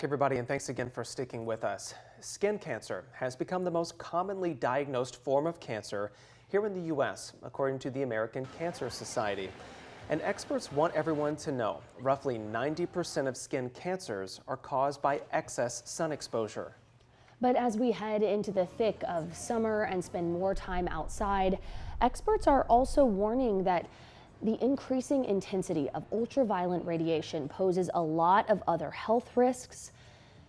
back, everybody, and thanks again for sticking with us. Skin cancer has become the most commonly diagnosed form of cancer here in the U.S., according to the American Cancer Society. And experts want everyone to know roughly 90% of skin cancers are caused by excess sun exposure. But as we head into the thick of summer and spend more time outside, experts are also warning that the increasing intensity of ultraviolet radiation poses a lot of other health risks,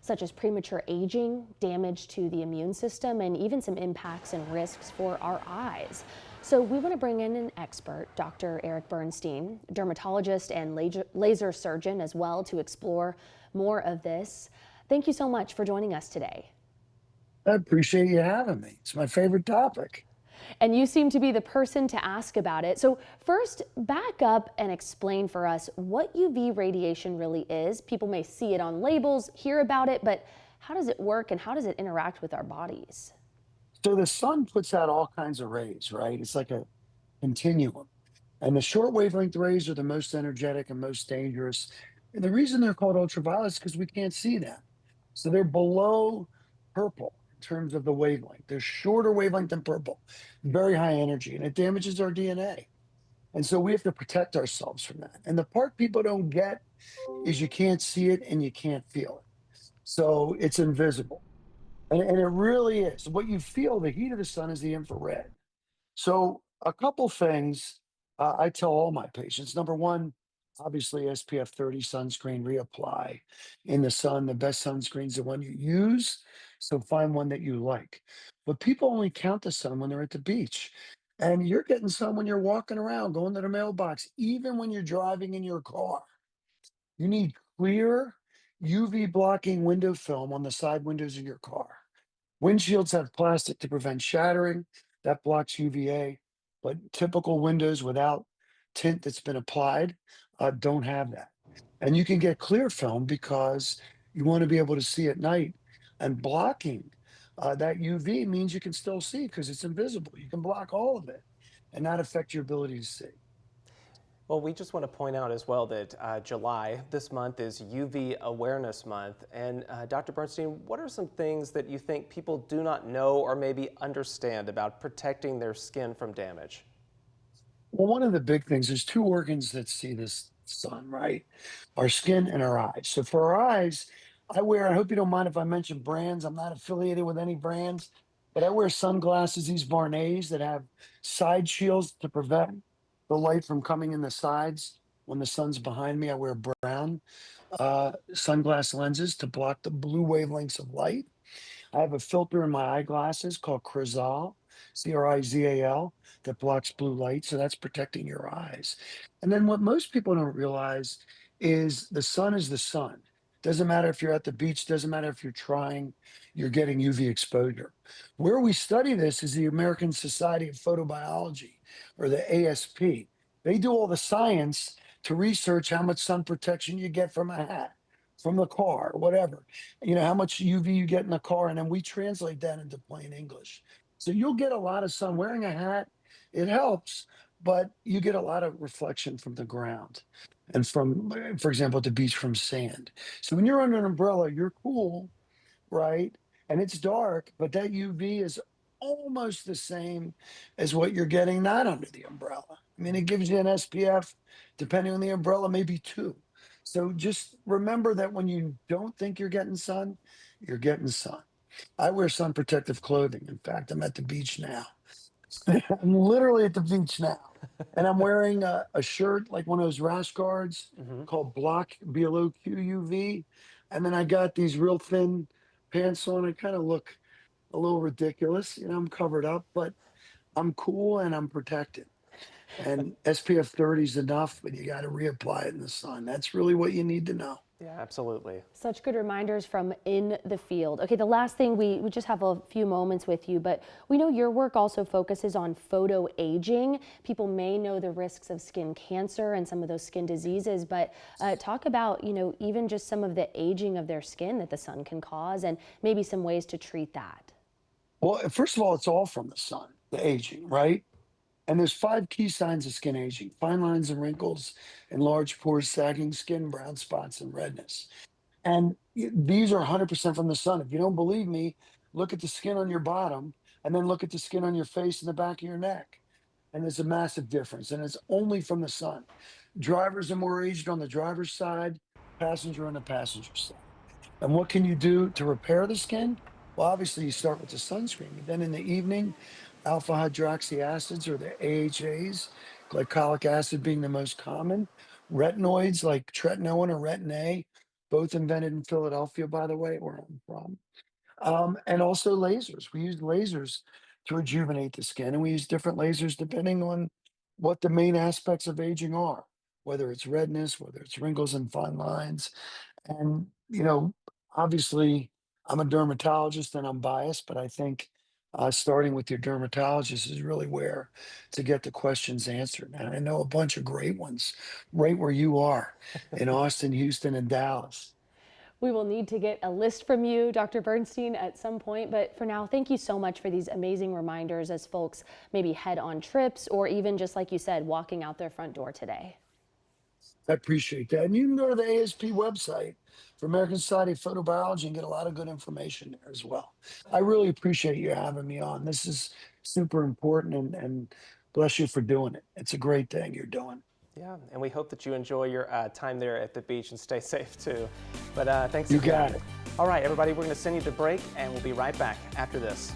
such as premature aging, damage to the immune system, and even some impacts and risks for our eyes. So we want to bring in an expert, Dr. Eric Bernstein, dermatologist and laser surgeon as well, to explore more of this. Thank you so much for joining us today. I appreciate you having me. It's my favorite topic. And you seem to be the person to ask about it. So first, back up and explain for us what UV radiation really is. People may see it on labels, hear about it, but how does it work and how does it interact with our bodies? So the sun puts out all kinds of rays, right? It's like a continuum. And the short wavelength rays are the most energetic and most dangerous. And the reason they're called ultraviolet is because we can't see them. So they're below purple in terms of the wavelength. They're shorter wavelength than purple, very high energy, and it damages our DNA. And so we have to protect ourselves from that. And the part people don't get is you can't see it and you can't feel it. So it's invisible. And it really is. What you feel, the heat of the sun is the infrared. So a couple things I tell all my patients. Number one, obviously SPF 30 sunscreen, reapply in the sun. The best sunscreen is the one you use. So find one that you like. But people only count the sun when they're at the beach. And you're getting sun when you're walking around, going to the mailbox, even when you're driving in your car. You need clear UV blocking window film on the side windows of your car. Windshields have plastic to prevent shattering. That blocks UVA, but typical windows without tint that's been applied don't have that. And you can get clear film because you want to be able to see at night. And blocking that UV means you can still see because it's invisible. You can block all of it and not affect your ability to see. Well, we just want to point out as well that July, this month, is UV Awareness Month. And Dr. Bernstein, what are some things that you think people do not know or maybe understand about protecting their skin from damage? Well, one of the big things, there's two organs that see this sun, right? Our skin and our eyes. So for our eyes, I hope you don't mind if I mention brands. I'm not affiliated with any brands, but I wear sunglasses, these Barnets that have side shields to prevent the light from coming in the sides. When the sun's behind me, I wear brown sunglass lenses to block the blue wavelengths of light. I have a filter in my eyeglasses called Crizal, Crizal, that blocks blue light. So that's protecting your eyes. And then what most people don't realize is the sun is the sun. Doesn't matter if you're at the beach, doesn't matter if you're trying, you're getting UV exposure. Where we study this is the American Society of Photobiology, or the ASP. They do all the science to research how much sun protection you get from a hat, from the car, whatever. You know, how much UV you get in the car, and then we translate that into plain English. So you'll get a lot of sun. Wearing a hat, it helps, but you get a lot of reflection from the ground and from, for example, at the beach, from sand. So when you're under an umbrella, you're cool, right? And it's dark, but that UV is almost the same as what you're getting not under the umbrella. I mean, it gives you an SPF, depending on the umbrella, maybe two. So just remember that when you don't think you're getting sun, you're getting sun. I wear sun protective clothing. In fact, I'm at the beach now. I'm literally at the beach now. And I'm wearing a shirt like one of those rash guards called Block BLOQ UV. And then I got these real thin pants on. I kind of look a little ridiculous. You know, I'm covered up, but I'm cool and I'm protected. And SPF 30 is enough, but you got to reapply it in the sun. That's really what you need to know. Yeah, absolutely. Such good reminders from in the field. Okay, the last thing, we just have a few moments with you, but we know your work also focuses on photo aging. People may know the risks of skin cancer and some of those skin diseases, but talk about, you know, even just some of the aging of their skin that the sun can cause and maybe some ways to treat that. Well, first of all, it's all from the sun, the aging, right? And there's 5 key signs of skin aging: fine lines and wrinkles, enlarged pores, sagging skin, brown spots, and redness. And These are 100% from the sun. If you don't believe me, look at the skin on your bottom and then look at the skin on your face and the back of your neck. And there's a massive difference, and it's only from the sun. Drivers are more aged on the driver's side, passenger on the passenger side. And what can you do to repair the skin? Well, obviously, you start with the sunscreen, but then in the evening, alpha hydroxy acids or the AHAs, glycolic acid being the most common, retinoids like tretinoin or retin A, both invented in Philadelphia, by the way, where I'm from. And also lasers. We use lasers to rejuvenate the skin, and we use different lasers depending on what the main aspects of aging are, whether it's redness, whether it's wrinkles and fine lines. And, obviously, I'm a dermatologist and I'm biased, but I think starting with your dermatologist is really where to get the questions answered. And I know a bunch of great ones right where you are in Austin, Houston, and Dallas. We will need to get a list from you, Dr. Bernstein, at some point. But for now, thank you so much for these amazing reminders as folks maybe head on trips or even just like you said, walking out their front door today. I appreciate that. And you can go to the ASP website for American Society of Photobiology and get a lot of good information there as well. I really appreciate you having me on. This is super important and bless you for doing it. It's a great thing you're doing. Yeah, and we hope that you enjoy your time there at the beach and stay safe too. But thanks You again. got it. All right, everybody, we're going to send you to break, and we'll be right back after this.